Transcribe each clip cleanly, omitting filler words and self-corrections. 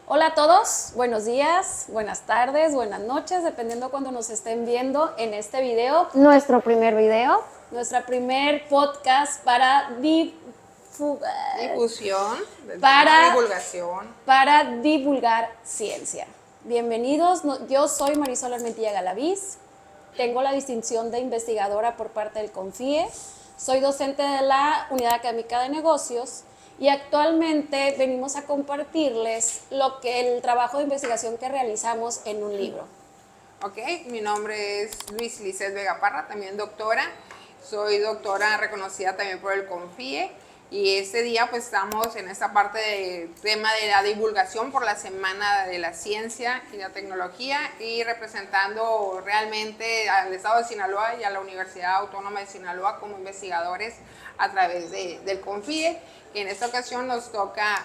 Hola a todos, buenos días, buenas tardes, buenas noches, dependiendo cuando nos estén viendo en este video, nuestro primer video, nuestra primer podcast para Difusión, para, divulgación. para divulgar ciencia. Bienvenidos, yo soy Marisol Armentilla Galaviz, tengo la distinción de investigadora por parte del CONFIE, soy docente de la Unidad Académica de Negocios y actualmente venimos a compartirles el trabajo de investigación que realizamos en un libro. Ok, mi nombre es Luis Lizeth Vega Parra, también doctora. Soy doctora reconocida también por el CONFIE. Y este día pues estamos en esta parte del tema de la divulgación por la Semana de la Ciencia y la Tecnología y representando realmente al Estado de Sinaloa y a la Universidad Autónoma de Sinaloa como investigadores a través del CONFIE. Y en esta ocasión nos toca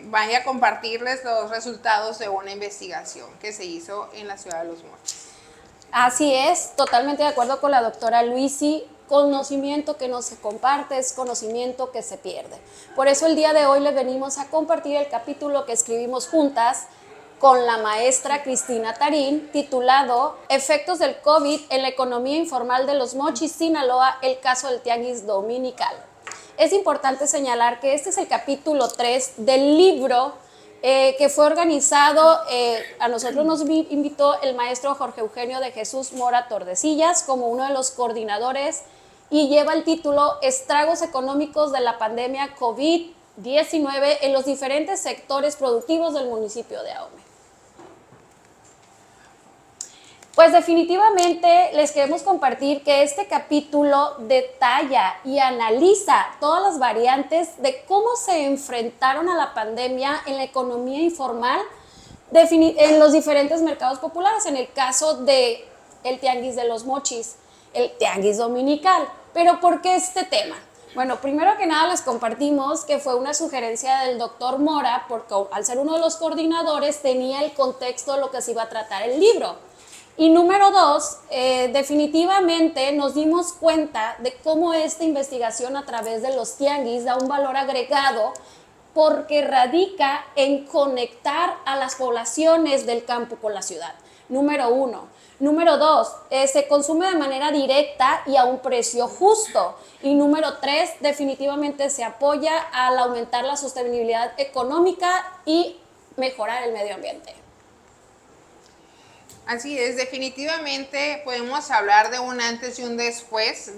vaya a compartirles los resultados de una investigación que se hizo en la ciudad de Los Mochis. Así es, totalmente de acuerdo con la doctora Luisi. Conocimiento que no se comparte es conocimiento que se pierde. Por eso el día de hoy les venimos a compartir el capítulo que escribimos juntas con la maestra Cristina Tarín, titulado Efectos del COVID en la economía informal de Los Mochis, Sinaloa, el caso del tianguis dominical. Es importante señalar que este es el capítulo 3 del libro que fue organizado, a nosotros nos invitó el maestro Jorge Eugenio de Jesús Mora Tordesillas como uno de los coordinadores y lleva el título Estragos económicos de la pandemia COVID-19 en los diferentes sectores productivos del municipio de Ahome. Pues definitivamente les queremos compartir que este capítulo detalla y analiza todas las variantes de cómo se enfrentaron a la pandemia en la economía informal en los diferentes mercados populares, en el caso del Tianguis de Los Mochis, el Tianguis Dominical. Pero ¿por qué este tema? Bueno, primero que nada les compartimos que fue una sugerencia del doctor Mora, porque al ser uno de los coordinadores tenía el contexto de lo que se iba a tratar el libro. Y número 2, definitivamente nos dimos cuenta de cómo esta investigación a través de los tianguis da un valor agregado porque radica en conectar a las poblaciones del campo con la ciudad. Número 1. Número 2, se consume de manera directa y a un precio justo. Y número 3, definitivamente se apoya al aumentar la sostenibilidad económica y mejorar el medio ambiente. Así es, definitivamente podemos hablar de un antes y un después,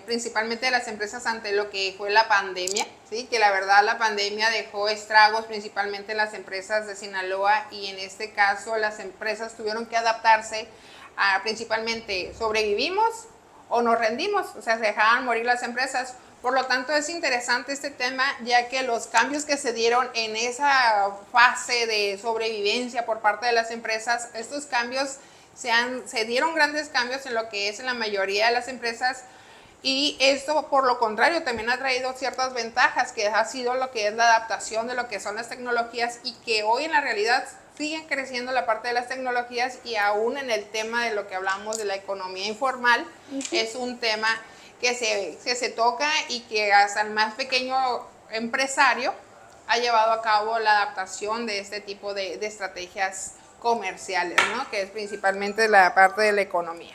principalmente de las empresas ante lo que fue la pandemia, ¿sí? Que la verdad la pandemia dejó estragos principalmente en las empresas de Sinaloa y en este caso las empresas tuvieron que adaptarse a principalmente sobrevivimos o nos rendimos, o sea, se dejaban morir las empresas. Por lo tanto, es interesante este tema, ya que los cambios que se dieron en esa fase de sobrevivencia por parte de las empresas, estos cambios se dieron grandes cambios en lo que es en la mayoría de las empresas, y esto, por lo contrario, también ha traído ciertas ventajas, que ha sido lo que es la adaptación de lo que son las tecnologías, y que hoy en la realidad siguen creciendo la parte de las tecnologías, y aún en el tema de lo que hablamos de la economía informal, es un tema que se toca y que hasta el más pequeño empresario ha llevado a cabo la adaptación de este tipo de estrategias comerciales, ¿no? Que es principalmente la parte de la economía.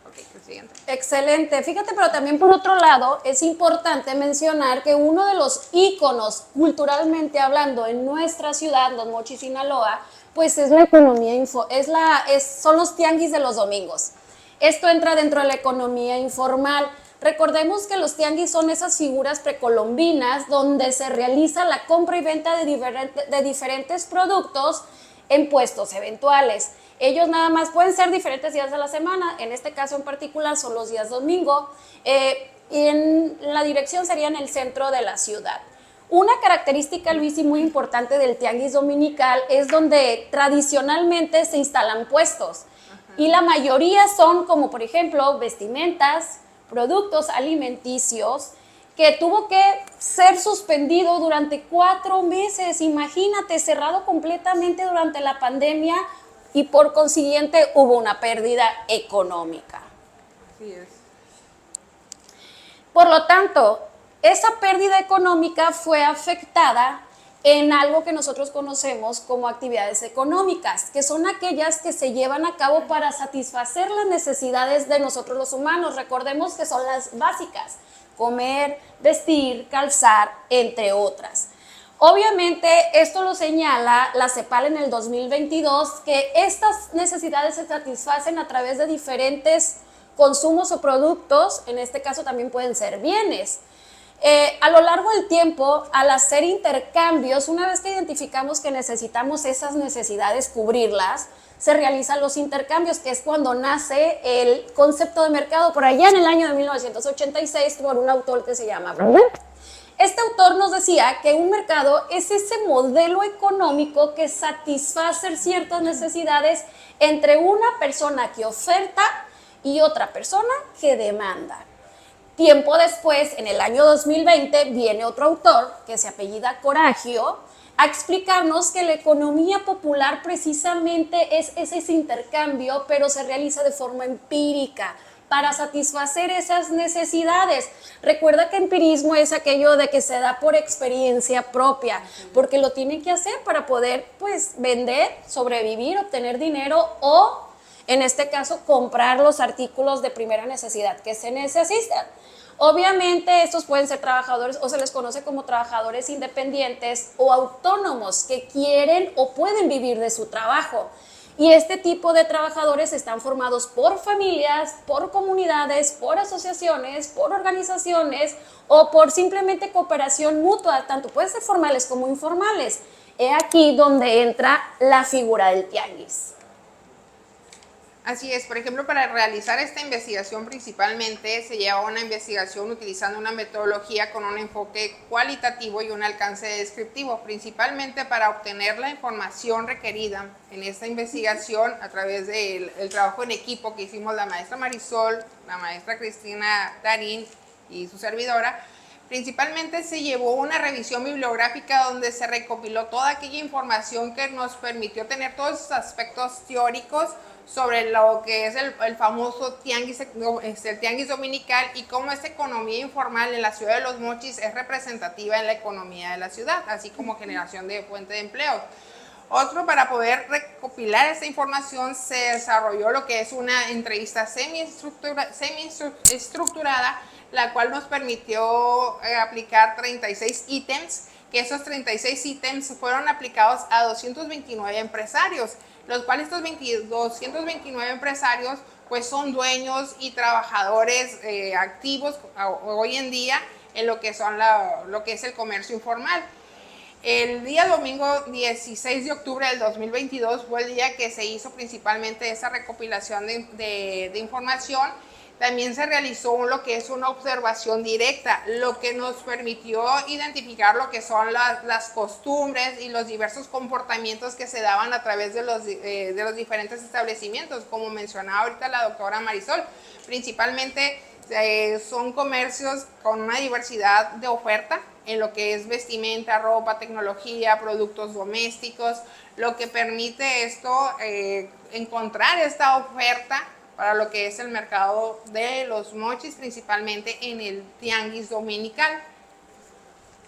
Okay, siguiente. Excelente. Fíjate, pero también por otro lado es importante mencionar que uno de los íconos culturalmente hablando en nuestra ciudad, Los Mochis, Sinaloa, pues es la economía, son los tianguis de los domingos. Esto entra dentro de la economía informal. Recordemos que los tianguis son esas figuras precolombinas donde se realiza la compra y venta de diferentes productos en puestos eventuales. Ellos nada más pueden ser diferentes días de la semana, en este caso en particular son los días domingo, y en la dirección sería en el centro de la ciudad. Una característica, Luis, y muy importante del tianguis dominical es donde tradicionalmente se instalan puestos. Y la mayoría son como, por ejemplo, vestimentas, productos alimenticios, que tuvo que ser suspendido durante 4 meses. Imagínate, cerrado completamente durante la pandemia y por consiguiente hubo una pérdida económica. Así es. Por lo tanto, esa pérdida económica fue afectada en algo que nosotros conocemos como actividades económicas, que son aquellas que se llevan a cabo para satisfacer las necesidades de nosotros los humanos. Recordemos que son las básicas: comer, vestir, calzar, entre otras. Obviamente, esto lo señala la CEPAL en el 2022, que estas necesidades se satisfacen a través de diferentes consumos o productos, en este caso también pueden ser bienes. A lo largo del tiempo, al hacer intercambios, una vez que identificamos que necesitamos esas necesidades cubrirlas, se realizan los intercambios, que es cuando nace el concepto de mercado, por allá en el año de 1986, por un autor que se llama Brown. Este autor nos decía que un mercado es ese modelo económico que satisface ciertas necesidades entre una persona que oferta y otra persona que demanda. Tiempo después, en el año 2020, viene otro autor que se apellida Coragio a explicarnos que la economía popular precisamente es ese intercambio, pero se realiza de forma empírica para satisfacer esas necesidades. Recuerda que empirismo es aquello de que se da por experiencia propia, porque lo tienen que hacer para poder, pues, vender, sobrevivir, obtener dinero o, en este caso, comprar los artículos de primera necesidad que se necesitan. Obviamente estos pueden ser trabajadores o se les conoce como trabajadores independientes o autónomos que quieren o pueden vivir de su trabajo. Y este tipo de trabajadores están formados por familias, por comunidades, por asociaciones, por organizaciones o por simplemente cooperación mutua, tanto pueden ser formales como informales. He aquí donde entra la figura del tianguis. Así es, por ejemplo, para realizar esta investigación principalmente se lleva una investigación utilizando una metodología con un enfoque cualitativo y un alcance descriptivo, principalmente para obtener la información requerida en esta investigación a través del trabajo en equipo que hicimos la maestra Marisol, la maestra Cristina Darín y su servidora. Principalmente se llevó una revisión bibliográfica donde se recopiló toda aquella información que nos permitió tener todos esos aspectos teóricos sobre lo que es el famoso tianguis, el tianguis dominical y cómo esta economía informal en la ciudad de Los Mochis es representativa en la economía de la ciudad, así como generación de fuente de empleo. Otro, para poder recopilar esta información, se desarrolló lo que es una entrevista semi-estructurada, la cual nos permitió aplicar 36 ítems, que esos 36 ítems fueron aplicados a 229 empresarios, los cuales estos 229 empresarios pues son dueños y trabajadores activos hoy en día en lo que es el comercio informal. El día domingo 16 de octubre del 2022 fue el día que se hizo principalmente esa recopilación de información. También se realizó lo que es una observación directa, lo que nos permitió identificar lo que son las costumbres y los diversos comportamientos que se daban a través de los diferentes establecimientos, como mencionaba ahorita la doctora Marisol. Principalmente son comercios con una diversidad de oferta en lo que es vestimenta, ropa, tecnología, productos domésticos, lo que permite esto encontrar esta oferta para lo que es el mercado de Los Mochis, principalmente en el tianguis dominical.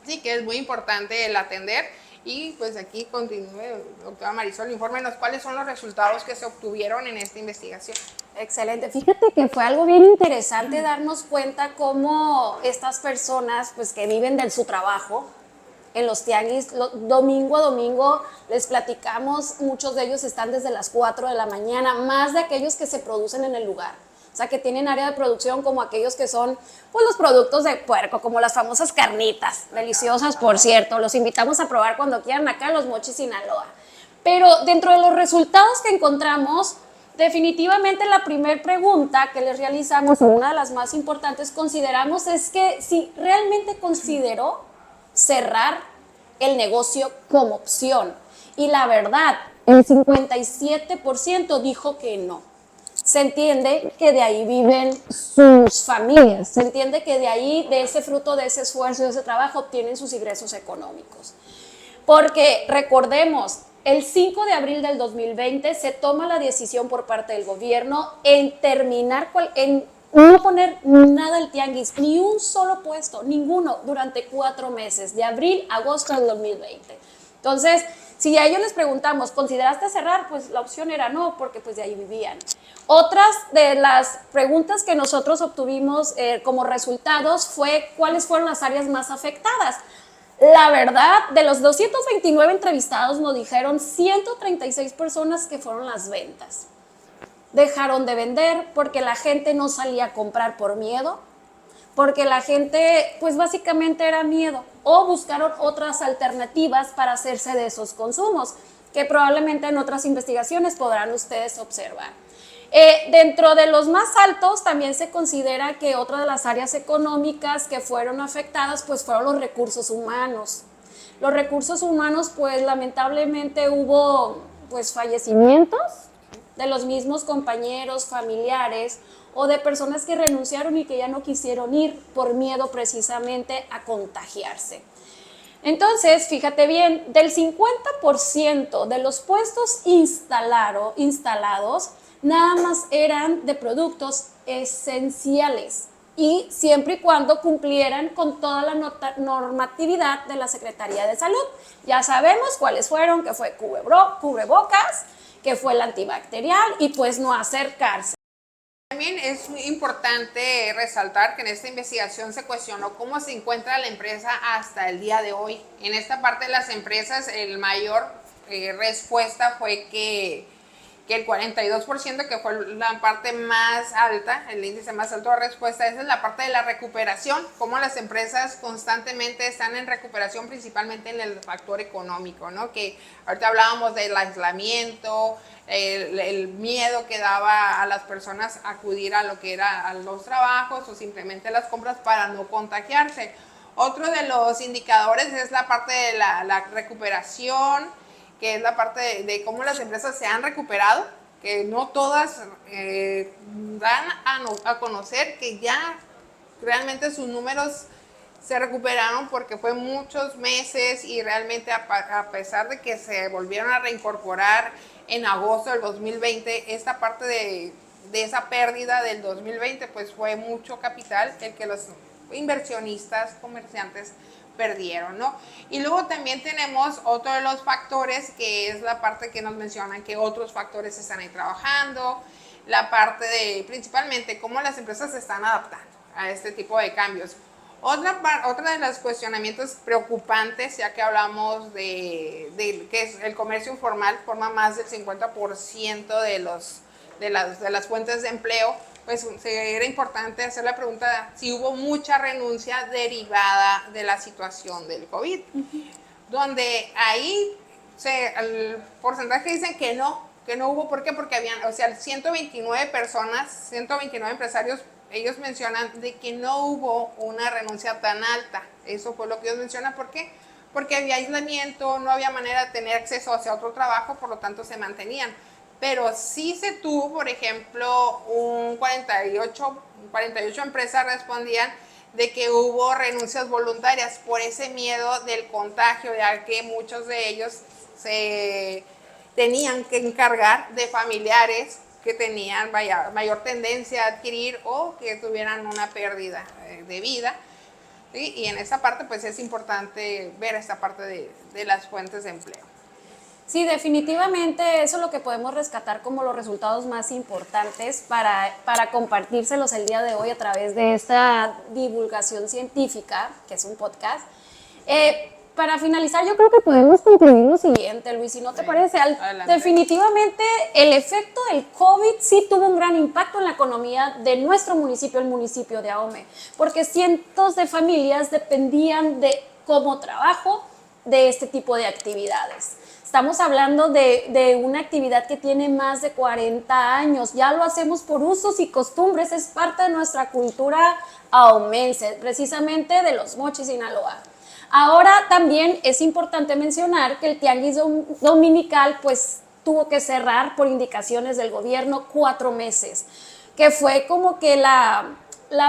Así que es muy importante el atender. Y pues aquí continúe, doctora Marisol, infórmenos cuáles son los resultados que se obtuvieron en esta investigación. Excelente. Fíjate que fue algo bien interesante darnos cuenta cómo estas personas pues que viven de su trabajo en los tianguis, domingo a domingo, les platicamos, muchos de ellos están desde las 4 de la mañana, más de aquellos que se producen en el lugar. O sea, que tienen área de producción como aquellos que son pues, los productos de puerco, como las famosas carnitas, deliciosas por cierto. Los invitamos a probar cuando quieran acá en Los Mochis, Sinaloa. Pero dentro de los resultados que encontramos, definitivamente la primera pregunta que les realizamos, una de las más importantes, consideramos es que si realmente consideró cerrar el negocio como opción. Y la verdad, el 57% dijo que no. Se entiende que de ahí viven sus familias, se entiende que de ahí, de ese fruto, de ese esfuerzo, de ese trabajo, obtienen sus ingresos económicos. Porque recordemos, el 5 de abril del 2020 se toma la decisión por parte del gobierno en terminar, en no poner nada al tianguis, ni un solo puesto, ninguno, durante 4 meses, de abril a agosto del 2020. Entonces, si a ellos les preguntamos, ¿consideraste cerrar? Pues la opción era no, porque pues de ahí vivían. Otras de las preguntas que nosotros obtuvimos como resultados fue cuáles fueron las áreas más afectadas. La verdad, de los 229 entrevistados nos dijeron 136 personas que fueron las ventas. Dejaron de vender porque la gente no salía a comprar por miedo, porque la gente, pues básicamente era miedo, o buscaron otras alternativas para hacerse de esos consumos, que probablemente en otras investigaciones podrán ustedes observar. Dentro de los más altos también se considera que otra de las áreas económicas que fueron afectadas pues fueron los recursos humanos. Los recursos humanos pues lamentablemente hubo pues fallecimientos de los mismos compañeros, familiares o de personas que renunciaron y que ya no quisieron ir por miedo precisamente a contagiarse. Entonces, fíjate bien, del 50% de los puestos instalados, nada más eran de productos esenciales y siempre y cuando cumplieran con toda la normatividad de la Secretaría de Salud. Ya sabemos cuáles fueron, que fue cubrebocas, que fue el antibacterial y pues no acercarse. También es muy importante resaltar que en esta investigación se cuestionó cómo se encuentra la empresa hasta el día de hoy. En esta parte de las empresas, el mayor respuesta fue que el 42%, que fue la parte más alta, el índice más alto de respuesta, esa es la parte de la recuperación, cómo las empresas constantemente están en recuperación, principalmente en el factor económico, ¿no? Que ahorita hablábamos del aislamiento, el miedo que daba a las personas acudir a lo que era a los trabajos o simplemente las compras para no contagiarse. Otro de los indicadores es la parte de la recuperación, que es la parte de cómo las empresas se han recuperado, que no todas dan a conocer que ya realmente sus números se recuperaron porque fue muchos meses y realmente a pesar de que se volvieron a reincorporar en agosto del 2020, esta parte de esa pérdida del 2020 pues fue mucho capital el que los inversionistas, comerciantes perdieron, ¿no? Y luego también tenemos otro de los factores, que es la parte que nos mencionan que otros factores están ahí trabajando, la parte de principalmente cómo las empresas se están adaptando a este tipo de cambios. Otra de los cuestionamientos preocupantes, ya que hablamos de que es el comercio informal, forma más del 50% de las fuentes de empleo, pues era importante hacer la pregunta si hubo mucha renuncia derivada de la situación del COVID, donde ahí el porcentaje dicen que no hubo. ¿Por qué? Porque habían, 129 personas, 129 empresarios, ellos mencionan de que no hubo una renuncia tan alta. Eso fue lo que ellos mencionan. ¿Por qué? Porque había aislamiento, no había manera de tener acceso hacia otro trabajo, por lo tanto se mantenían. Pero sí se tuvo, por ejemplo, 48 empresas respondían de que hubo renuncias voluntarias por ese miedo del contagio, ya que muchos de ellos se tenían que encargar de familiares que tenían mayor tendencia a adquirir o que tuvieran una pérdida de vida. ¿Sí? Y en esa parte pues es importante ver esta parte de las fuentes de empleo. Sí, definitivamente eso es lo que podemos rescatar como los resultados más importantes para compartírselos el día de hoy a través de esta divulgación científica, que es un podcast. Para finalizar, yo creo que podemos concluir lo siguiente, Luis, si no te parece. Definitivamente el efecto del COVID sí tuvo un gran impacto en la economía de nuestro municipio, el municipio de Ahome, porque cientos de familias dependían como trabajo de este tipo de actividades. Estamos hablando de una actividad que tiene más de 40 años, ya lo hacemos por usos y costumbres, es parte de nuestra cultura ahumense, precisamente de los Mochis, Sinaloa. Ahora también es importante mencionar que el tianguis dominical pues tuvo que cerrar por indicaciones del gobierno 4 meses, que fue como que la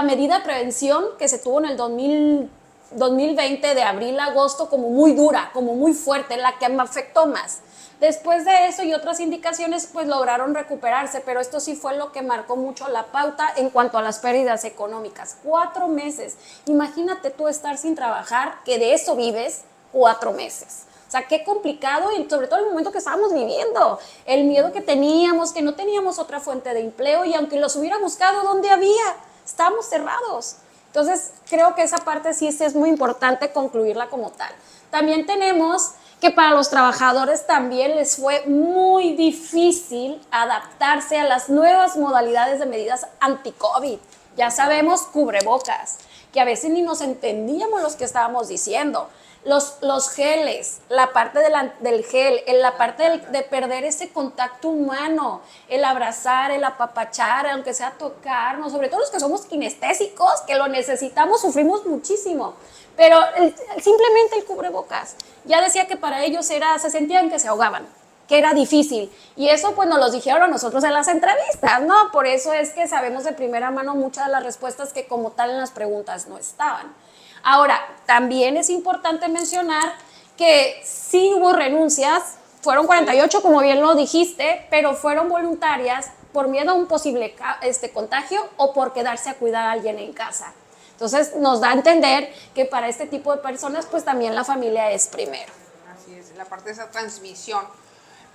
medida de prevención que se tuvo en el 2020 de abril a agosto como muy dura, como muy fuerte, la que me afectó más. Después de eso y otras indicaciones pues lograron recuperarse, pero esto sí fue lo que marcó mucho la pauta en cuanto a las pérdidas económicas. 4 meses, imagínate tú estar sin trabajar, que de eso vives 4 meses. O O sea, qué complicado y sobre todo el momento que estábamos viviendo, el miedo que teníamos, que no teníamos otra fuente de empleo y aunque los hubiera buscado, ¿dónde había? Estábamos cerrados. Entonces, creo que esa parte sí es muy importante concluirla como tal. También tenemos que para los trabajadores también les fue muy difícil adaptarse a las nuevas modalidades de medidas anti-COVID. Ya sabemos, cubrebocas, que a veces ni nos entendíamos los que estábamos diciendo. Los geles, la parte del gel, la parte de perder ese contacto humano, el abrazar, el apapachar, aunque sea tocarnos, sobre todo los que somos kinestésicos, que lo necesitamos, sufrimos muchísimo. Pero simplemente el cubrebocas, ya decía que para ellos se sentían que se ahogaban, que era difícil. Y eso pues nos lo dijeron a nosotros en las entrevistas, ¿no? Por eso es que sabemos de primera mano muchas de las respuestas que como tal en las preguntas no estaban. Ahora, también es importante mencionar que sí hubo renuncias, fueron 48 como bien lo dijiste, pero fueron voluntarias por miedo a un posible contagio o por quedarse a cuidar a alguien en casa. Entonces nos da a entender que para este tipo de personas pues también la familia es primero. Así es, la parte de esa transmisión.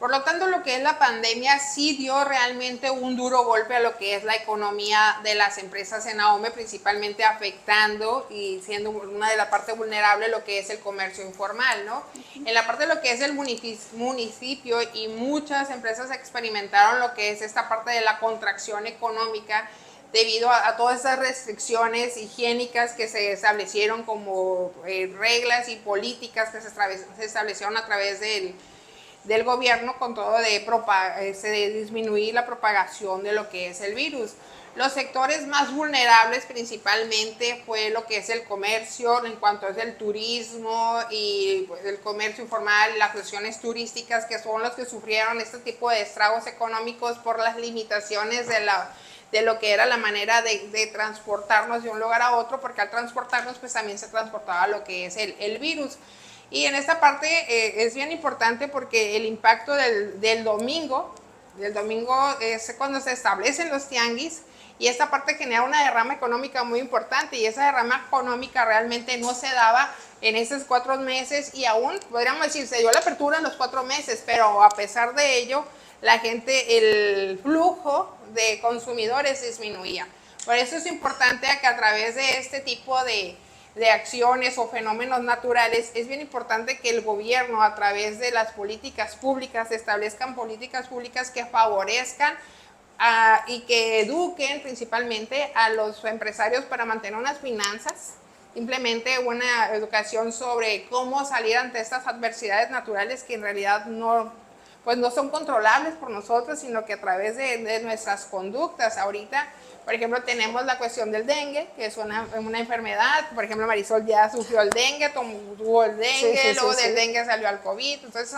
Por lo tanto, lo que es la pandemia sí dio realmente un duro golpe a lo que es la economía de las empresas en AOME, principalmente afectando y siendo una de las partes vulnerables lo que es el comercio informal, ¿no? En la parte de lo que es el municipio y muchas empresas experimentaron lo que es esta parte de la contracción económica debido a todas esas restricciones higiénicas que se establecieron como reglas y políticas que se establecieron a través del gobierno con todo de disminuir la propagación de lo que es el virus. Los sectores más vulnerables principalmente fue lo que es el comercio, en cuanto es el turismo y pues, el comercio informal, las cuestiones turísticas, que son los que sufrieron este tipo de estragos económicos por las limitaciones de lo que era la manera de transportarnos de un lugar a otro, porque al transportarnos pues también se transportaba lo que es el virus. Y en esta parte es bien importante porque el impacto del domingo es cuando se establecen los tianguis y esta parte genera una derrama económica muy importante y esa derrama económica realmente no se daba en esos 4 meses y aún, podríamos decir, se dio la apertura en los 4 meses, pero a pesar de ello, la gente, el flujo de consumidores disminuía. Por eso es importante que a través de este tipo de acciones o fenómenos naturales, es bien importante que el gobierno a través de las políticas públicas establezcan políticas públicas que favorezcan y que eduquen principalmente a los empresarios para mantener unas finanzas, simplemente una educación sobre cómo salir ante estas adversidades naturales que en realidad no son controlables por nosotros, sino que a través de nuestras conductas. Ahorita, por ejemplo, tenemos la cuestión del dengue, que es una enfermedad. Por ejemplo, Marisol ya sufrió el dengue, tuvo el dengue, luego del dengue salió al COVID. Entonces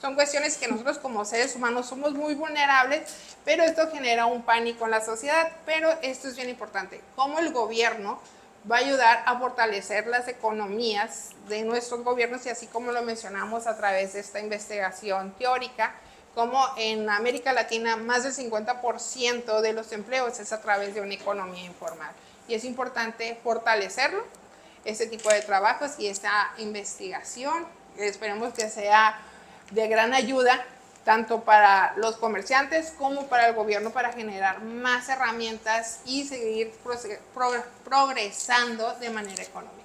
son cuestiones que nosotros como seres humanos somos muy vulnerables, pero esto genera un pánico en la sociedad. Pero esto es bien importante, cómo el gobierno va a ayudar a fortalecer las economías de nuestros gobiernos y así como lo mencionamos a través de esta investigación teórica, como en América Latina más del 50% de los empleos es a través de una economía informal. Y es importante fortalecerlo, este tipo de trabajos y esta investigación. Esperemos que sea de gran ayuda tanto para los comerciantes como para el gobierno para generar más herramientas y seguir progresando de manera económica.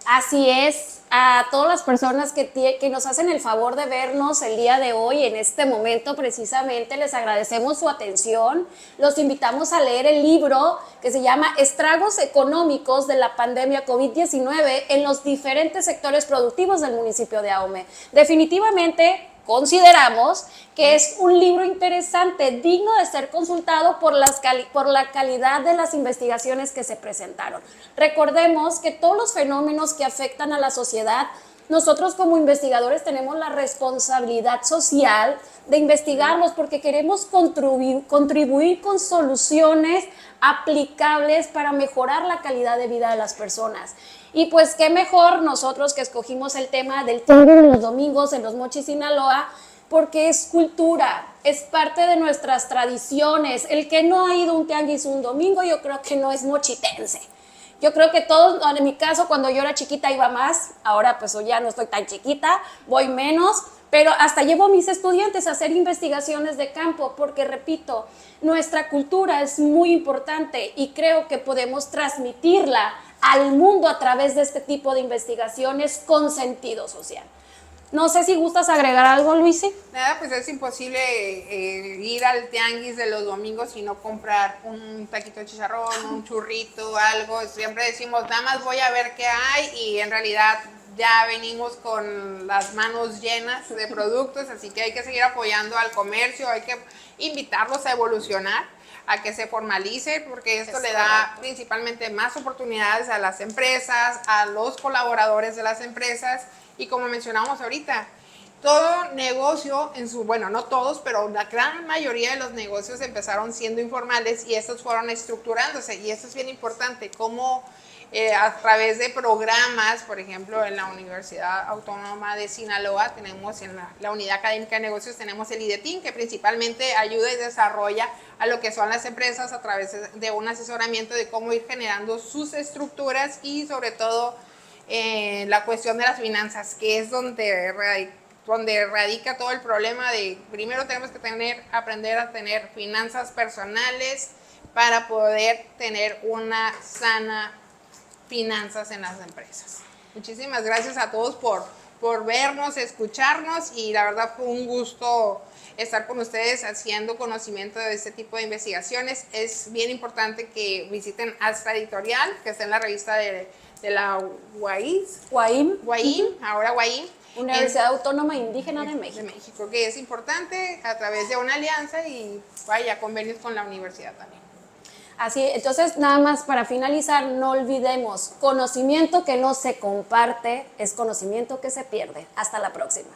Así es, a todas las personas que nos hacen el favor de vernos el día de hoy, en este momento precisamente, les agradecemos su atención. Los invitamos a leer el libro que se llama Estragos económicos de la pandemia COVID-19 en los diferentes sectores productivos del municipio de AOME. Definitivamente consideramos que es un libro interesante, digno de ser consultado por la calidad de las investigaciones que se presentaron. Recordemos que todos los fenómenos que afectan a la sociedad, nosotros como investigadores tenemos la responsabilidad social de investigarlos porque queremos contribuir con soluciones aplicables para mejorar la calidad de vida de las personas. Y pues qué mejor nosotros que escogimos el tema del tianguis de los domingos en Los Mochis, Sinaloa, porque es cultura, es parte de nuestras tradiciones. El que no ha ido a un tianguis un domingo, yo creo que no es mochitense. Yo creo que todos, en mi caso, cuando yo era chiquita iba más, ahora pues ya no estoy tan chiquita, voy menos, pero hasta llevo a mis estudiantes a hacer investigaciones de campo, porque repito, nuestra cultura es muy importante y creo que podemos transmitirla al mundo a través de este tipo de investigaciones con sentido social. No sé si gustas agregar algo, Luisi. Nada, pues es imposible ir al tianguis de los domingos y no comprar un taquito de chicharrón, un churrito, algo. Siempre decimos, nada más voy a ver qué hay, y en realidad ya venimos con las manos llenas de productos, así que hay que seguir apoyando al comercio, hay que invitarlos a evolucionar, a que se formalice, porque esto le da principalmente más oportunidades a las empresas, a los colaboradores de las empresas. Y como mencionamos ahorita, todo negocio bueno, no todos, pero la gran mayoría de los negocios empezaron siendo informales y estos fueron estructurándose. Y esto es bien importante, como a través de programas, por ejemplo, en la Universidad Autónoma de Sinaloa, tenemos en la Unidad Académica de Negocios, tenemos el IDETIN, que principalmente ayuda y desarrolla a lo que son las empresas a través de un asesoramiento de cómo ir generando sus estructuras y sobre todo la cuestión de las finanzas, que es donde radica todo el problema de, primero tenemos que aprender a tener finanzas personales para poder tener una sana finanzas en las empresas. Muchísimas gracias a todos por vernos, escucharnos, y la verdad fue un gusto estar con ustedes haciendo conocimiento de este tipo de investigaciones. Es bien importante que visiten Astra Editorial, que está en la revista de la UAIM, ahora UAIM. Universidad Autónoma Indígena de México. De México, que es importante a través de una alianza y vaya, convenios con la universidad también. Así, entonces nada más para finalizar, no olvidemos, conocimiento que no se comparte es conocimiento que se pierde. Hasta la próxima.